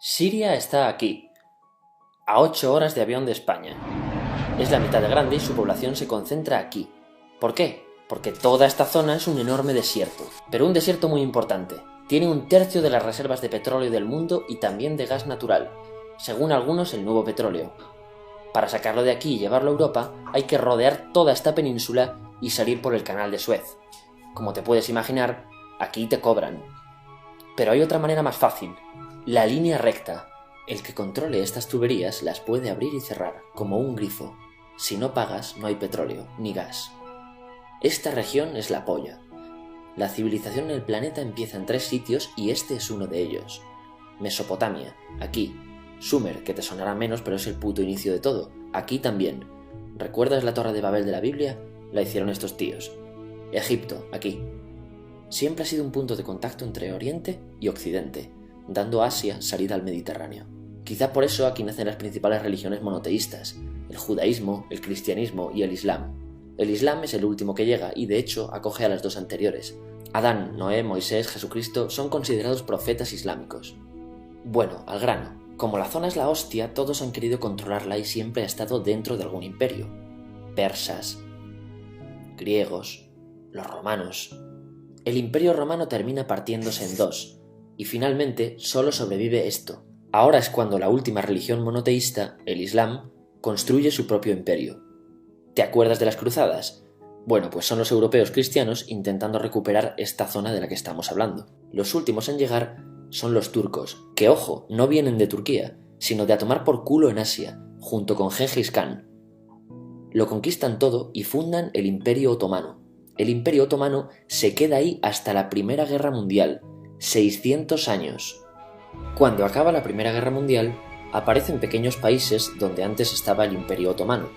Siria está aquí, a 8 horas de avión de España. Es la mitad de grande y su población se concentra aquí. ¿Por qué? Porque toda esta zona es un enorme desierto, pero un desierto muy importante. Tiene 1/3 de las reservas de petróleo del mundo y también de gas natural, según algunos el nuevo petróleo. Para sacarlo de aquí y llevarlo a Europa, hay que rodear toda esta península y salir por el canal de Suez. Como te puedes imaginar, aquí te cobran. Pero hay otra manera más fácil, la línea recta. El que controle estas tuberías las puede abrir y cerrar, como un grifo. Si no pagas, no hay petróleo, ni gas. Esta región es la polla. La civilización en el planeta empieza en 3 sitios y este es uno de ellos. Mesopotamia, aquí. Sumer, que te sonará menos, pero es el puto inicio de todo. Aquí también. ¿Recuerdas la Torre de Babel de la Biblia? La hicieron estos tíos. Egipto, aquí. Siempre ha sido un punto de contacto entre Oriente y Occidente, dando a Asia salida al Mediterráneo. Quizá por eso aquí nacen las principales religiones monoteístas, el judaísmo, el cristianismo y el islam. El islam es el último que llega y de hecho acoge a las 2 anteriores. Adán, Noé, Moisés, Jesucristo son considerados profetas islámicos. Bueno, al grano. Como la zona es la hostia, todos han querido controlarla y siempre ha estado dentro de algún imperio. Persas, griegos, los romanos. El imperio romano termina partiéndose en 2, y finalmente solo sobrevive esto. Ahora es cuando la última religión monoteísta, el Islam, construye su propio imperio. ¿Te acuerdas de las cruzadas? Bueno, pues son los europeos cristianos intentando recuperar esta zona de la que estamos hablando. Los últimos en llegar son los turcos, que ojo, no vienen de Turquía, sino de a tomar por culo en Asia, junto con Gengis Khan. Lo conquistan todo y fundan el Imperio Otomano. El Imperio Otomano se queda ahí hasta la Primera Guerra Mundial, 600 años. Cuando acaba la Primera Guerra Mundial, aparecen pequeños países donde antes estaba el Imperio Otomano,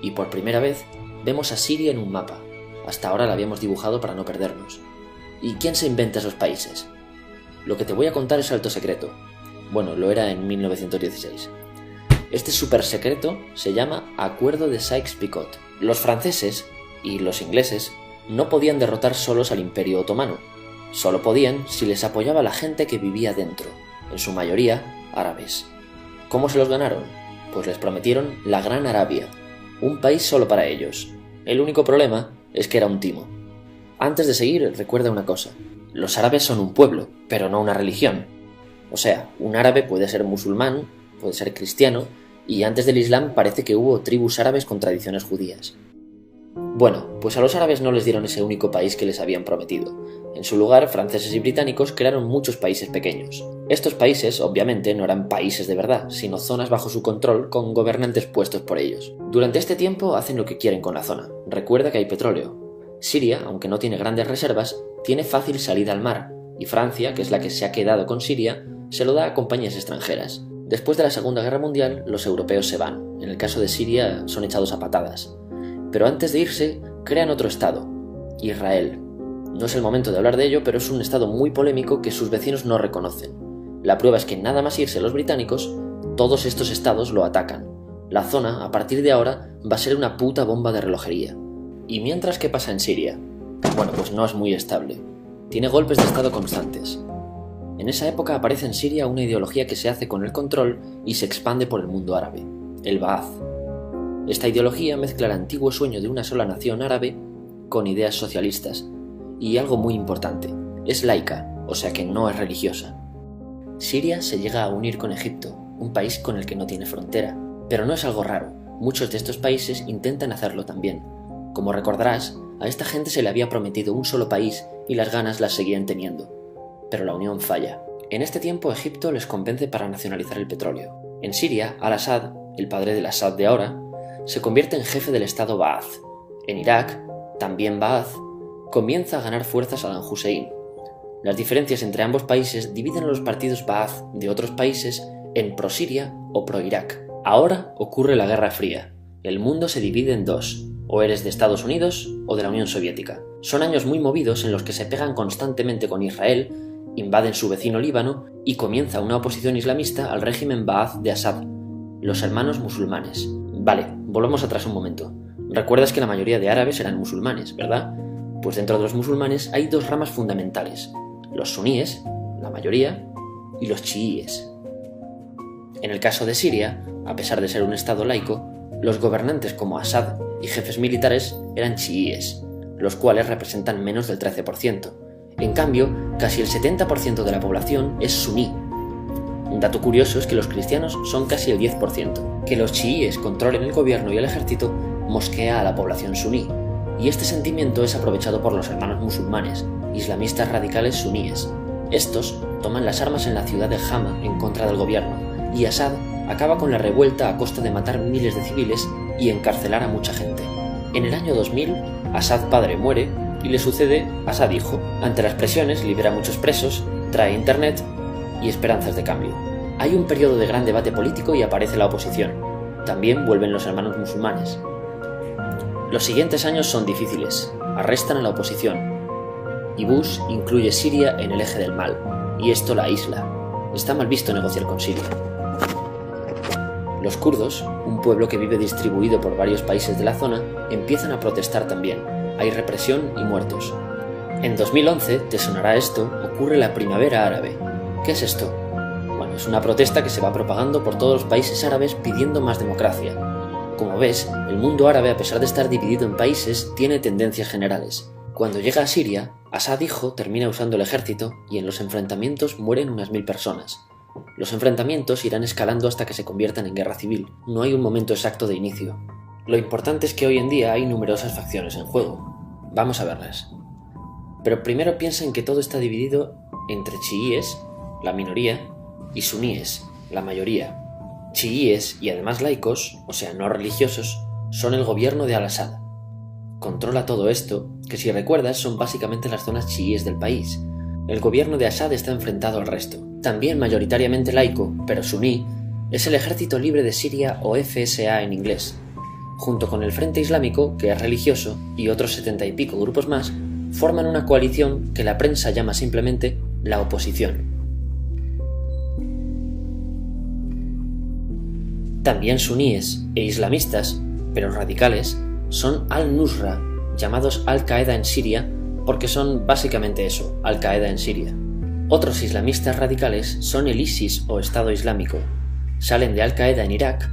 y por primera vez vemos a Siria en un mapa. Hasta ahora la habíamos dibujado para no perdernos. ¿Y quién se inventa esos países? Lo que te voy a contar es alto secreto. Bueno, lo era en 1916. Este súper secreto se llama Acuerdo de Sykes-Picot. Los franceses y los ingleses no podían derrotar solos al Imperio Otomano. Solo podían si les apoyaba la gente que vivía dentro, en su mayoría árabes. ¿Cómo se los ganaron? Pues les prometieron la Gran Arabia, un país solo para ellos. El único problema es que era un timo. Antes de seguir, recuerda una cosa. Los árabes son un pueblo, pero no una religión. O sea, un árabe puede ser musulmán, puede ser cristiano, y antes del Islam parece que hubo tribus árabes con tradiciones judías. Bueno, pues a los árabes no les dieron ese único país que les habían prometido. En su lugar, franceses y británicos crearon muchos países pequeños. Estos países, obviamente, no eran países de verdad, sino zonas bajo su control con gobernantes puestos por ellos. Durante este tiempo hacen lo que quieren con la zona. Recuerda que hay petróleo. Siria, aunque no tiene grandes reservas, tiene fácil salida al mar, y Francia, que es la que se ha quedado con Siria, se lo da a compañías extranjeras. Después de la Segunda Guerra Mundial, los europeos se van. En el caso de Siria, son echados a patadas. Pero antes de irse, crean otro estado, Israel. No es el momento de hablar de ello, pero es un estado muy polémico que sus vecinos no reconocen. La prueba es que nada más irse los británicos, todos estos estados lo atacan. La zona, a partir de ahora, va a ser una puta bomba de relojería. ¿Y mientras qué pasa en Siria? Bueno, pues no es muy estable. Tiene golpes de estado constantes. En esa época aparece en Siria una ideología que se hace con el control y se expande por el mundo árabe, el Ba'ath. Esta ideología mezcla el antiguo sueño de una sola nación árabe con ideas socialistas. Y algo muy importante, es laica, o sea que no es religiosa. Siria se llega a unir con Egipto, un país con el que no tiene frontera. Pero no es algo raro, muchos de estos países intentan hacerlo también. Como recordarás, a esta gente se le había prometido un solo país y las ganas las seguían teniendo. Pero la unión falla. En este tiempo Egipto les convence para nacionalizar el petróleo. En Siria, Al-Assad, el padre del Assad de ahora, se convierte en jefe del estado Ba'ath. En Irak, también Ba'ath, comienza a ganar fuerza Saddam Hussein. Las diferencias entre ambos países dividen a los partidos Ba'ath de otros países en pro-Siria o pro-Irak. Ahora ocurre la Guerra Fría. El mundo se divide en 2. O eres de Estados Unidos o de la Unión Soviética. Son años muy movidos en los que se pegan constantemente con Israel, invaden su vecino Líbano y comienza una oposición islamista al régimen Ba'ath de Assad, los hermanos musulmanes. Vale, volvamos atrás un momento. Recuerdas que la mayoría de árabes eran musulmanes, ¿verdad? Pues dentro de los musulmanes hay 2 ramas fundamentales, los suníes, la mayoría, y los chiíes. En el caso de Siria, a pesar de ser un estado laico, los gobernantes como Assad y jefes militares eran chiíes, los cuales representan menos del 13%. En cambio, casi el 70% de la población es suní. Un dato curioso es que los cristianos son casi el 10%. Que los chiíes controlen el gobierno y el ejército mosquea a la población suní, y este sentimiento es aprovechado por los hermanos musulmanes, islamistas radicales suníes. Estos toman las armas en la ciudad de Hama en contra del gobierno, y Assad acaba con la revuelta a costa de matar miles de civiles y encarcelar a mucha gente. En el año 2000, Assad padre muere y le sucede Assad hijo. Ante las presiones libera a muchos presos, trae internet y esperanzas de cambio. Hay un periodo de gran debate político y aparece la oposición. También vuelven los hermanos musulmanes. Los siguientes años son difíciles. Arrestan a la oposición. Y Bush incluye Siria en el eje del mal, y esto la aísla. Está mal visto negociar con Siria. Los kurdos, un pueblo que vive distribuido por varios países de la zona, empiezan a protestar también. Hay represión y muertos. En 2011, te sonará esto, ocurre la Primavera Árabe. ¿Qué es esto? Bueno, es una protesta que se va propagando por todos los países árabes pidiendo más democracia. Como ves, el mundo árabe, a pesar de estar dividido en países, tiene tendencias generales. Cuando llega a Siria, Assad hijo termina usando el ejército y en los enfrentamientos mueren unas 1000 personas. Los enfrentamientos irán escalando hasta que se conviertan en guerra civil. No hay un momento exacto de inicio. Lo importante es que hoy en día hay numerosas facciones en juego. Vamos a verlas. Pero primero piensa en que todo está dividido entre chiíes, la minoría, y suníes, la mayoría. Chiíes y además laicos, o sea, no religiosos, son el gobierno de Al-Assad. Controla todo esto, que si recuerdas son básicamente las zonas chiíes del país. El gobierno de Assad está enfrentado al resto. También mayoritariamente laico, pero suní, es el Ejército Libre de Siria o FSA en inglés. Junto con el Frente Islámico, que es religioso, y otros 70 y pico grupos más, forman una coalición que la prensa llama simplemente la oposición. También suníes e islamistas, pero radicales, son Al-Nusra, llamados Al-Qaeda en Siria, porque son básicamente eso, Al-Qaeda en Siria. Otros islamistas radicales son el ISIS o Estado Islámico. Salen de Al-Qaeda en Irak,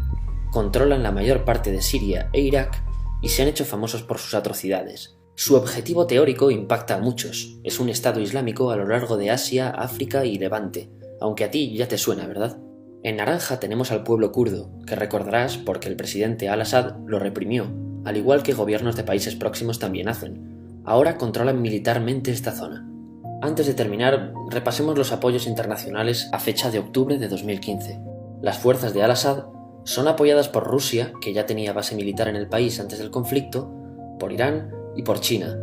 controlan la mayor parte de Siria e Irak y se han hecho famosos por sus atrocidades. Su objetivo teórico impacta a muchos. Es un Estado Islámico a lo largo de Asia, África y Levante, aunque a ti ya te suena, ¿verdad? En naranja tenemos al pueblo kurdo, que recordarás porque el presidente Al-Assad lo reprimió, al igual que gobiernos de países próximos también hacen. Ahora controlan militarmente esta zona. Antes de terminar, repasemos los apoyos internacionales a fecha de octubre de 2015. Las fuerzas de Al-Assad son apoyadas por Rusia, que ya tenía base militar en el país antes del conflicto, por Irán y por China.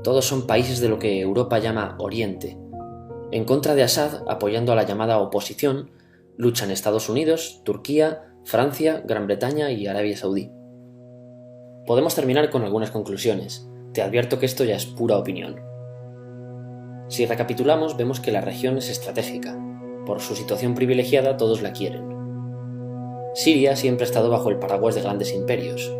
Todos son países de lo que Europa llama Oriente. En contra de Assad, apoyando a la llamada oposición, luchan Estados Unidos, Turquía, Francia, Gran Bretaña y Arabia Saudí. Podemos terminar con algunas conclusiones. Te advierto que esto ya es pura opinión. Si recapitulamos, vemos que la región es estratégica. Por su situación privilegiada, todos la quieren. Siria siempre ha estado bajo el paraguas de grandes imperios.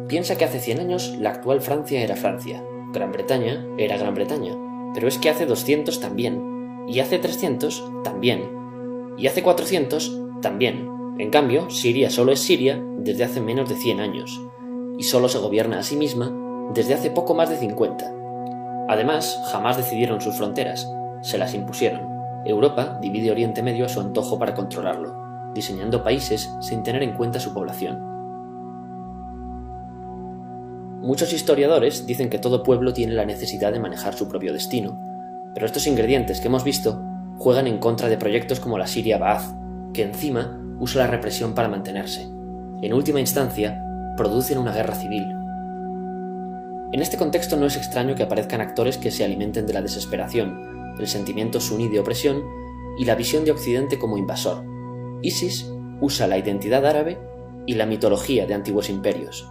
Piensa que hace 100 años la actual Francia era Francia, Gran Bretaña era Gran Bretaña, pero es que hace 200 también, y hace 300 también, y hace 400 también. En cambio, Siria solo es Siria desde hace menos de 100 años, y solo se gobierna a sí misma desde hace poco más de 50. Además, jamás decidieron sus fronteras, se las impusieron. Europa divide Oriente Medio a su antojo para controlarlo, diseñando países sin tener en cuenta su población. Muchos historiadores dicen que todo pueblo tiene la necesidad de manejar su propio destino, pero estos ingredientes que hemos visto juegan en contra de proyectos como la Siria Ba'ath, que encima usa la represión para mantenerse. En última instancia, producen una guerra civil. En este contexto no es extraño que aparezcan actores que se alimenten de la desesperación, el sentimiento suní de opresión y la visión de Occidente como invasor. ISIS usa la identidad árabe y la mitología de antiguos imperios.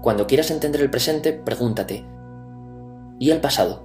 Cuando quieras entender el presente, pregúntate: ¿y el pasado?